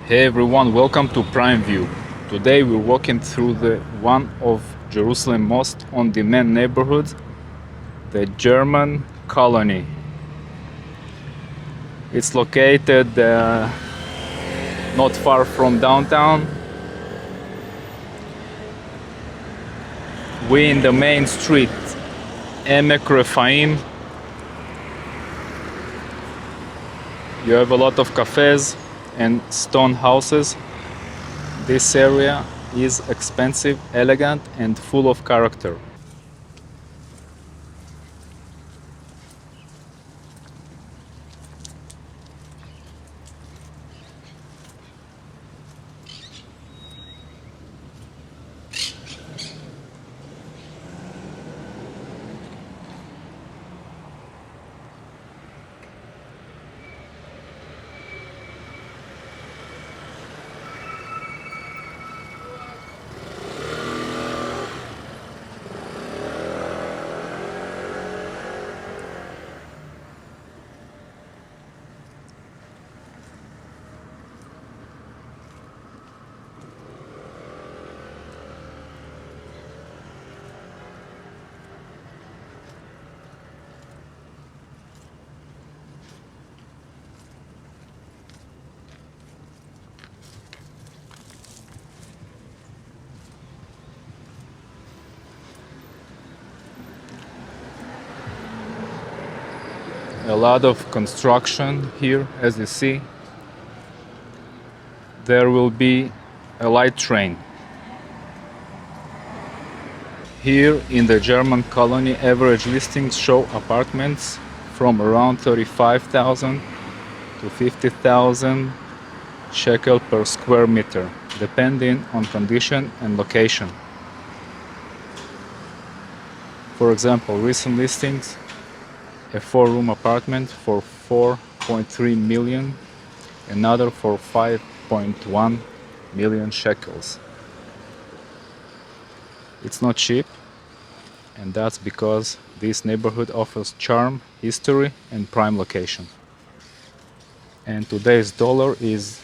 Hey everyone, welcome to PrimeView. Today we're walking through one of Jerusalem's most on-demand neighborhoods, the German Colony. It's located not far from downtown. We're in the main street, Emek Refaim. You have a lot of cafes and stone houses. This area is expensive, elegant, and full of character. A lot of construction here, as you see. There will be a light train. Here in the German Colony, average listings show apartments from around 35,000 to 50,000 shekel per square meter, depending on condition and location. For example, recent listings: a 4-room apartment for 4.3 million, another for 5.1 million shekels. It's not cheap, and that's because this neighborhood offers charm, history, and prime location. And today's dollar is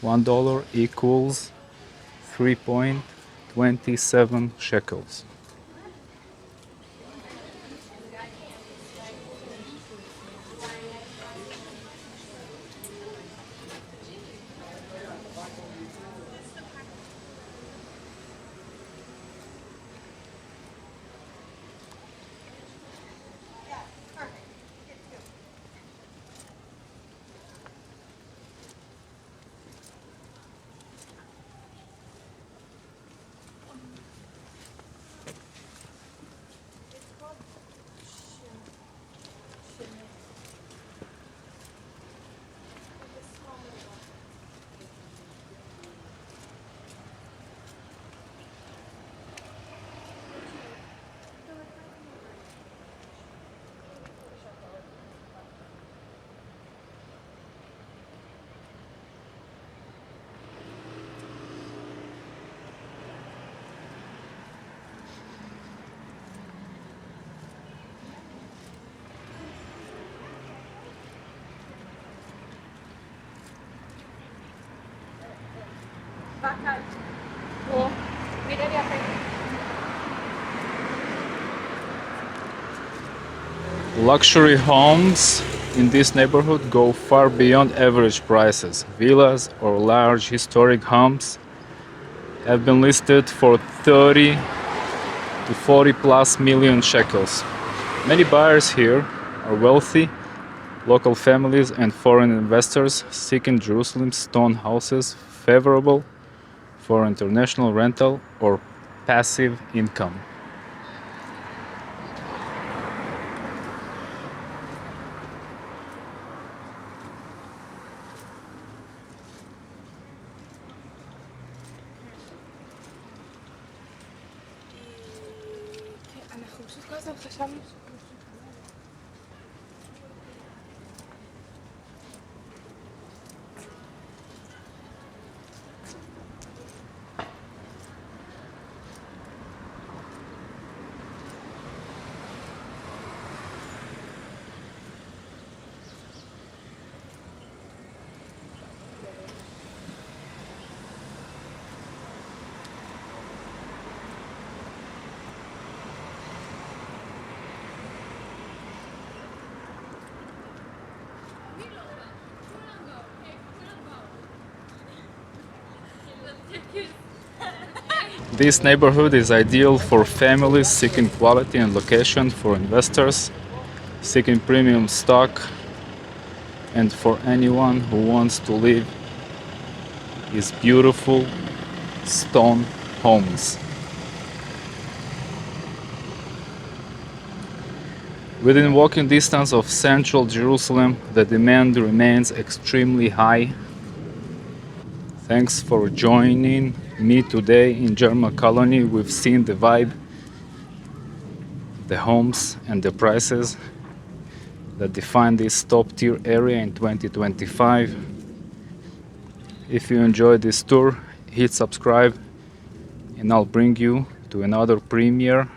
$1 equals 3.27 shekels. Luxury homes in this neighborhood go far beyond average prices. Villas or large historic homes have been listed for 30 to 40 plus million shekels. Many buyers here are wealthy, local families and foreign investors seeking Jerusalem's stone houses favorable for international rental or passive income. This neighborhood is ideal for families seeking quality and location, for investors seeking premium stock, and for anyone who wants to live in beautiful stone homes. Within walking distance of central Jerusalem, the demand remains extremely high. Thanks for joining me today in German Colony. We've seen the vibe, the homes, and the prices that define this top tier area in 2025. If you enjoyed this tour, hit subscribe and I'll bring you to another premier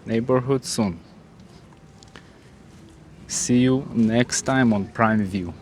neighborhood soon. See you next time on PrimeView.